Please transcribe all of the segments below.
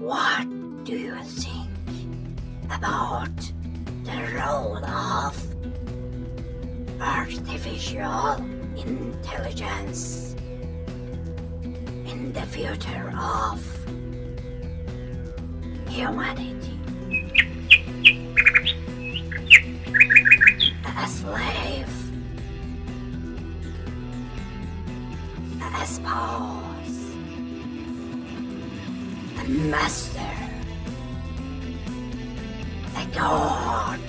What do you think about the role of artificial intelligence in the future of humanity? A slave, a spouse, a master, a god,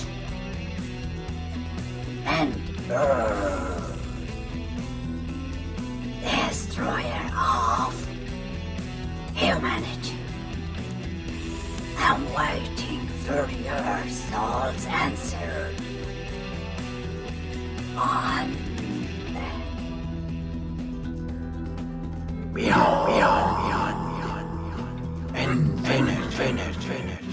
and destroyer of humanity. I'm waiting for your soul's answer on beyond, infinite.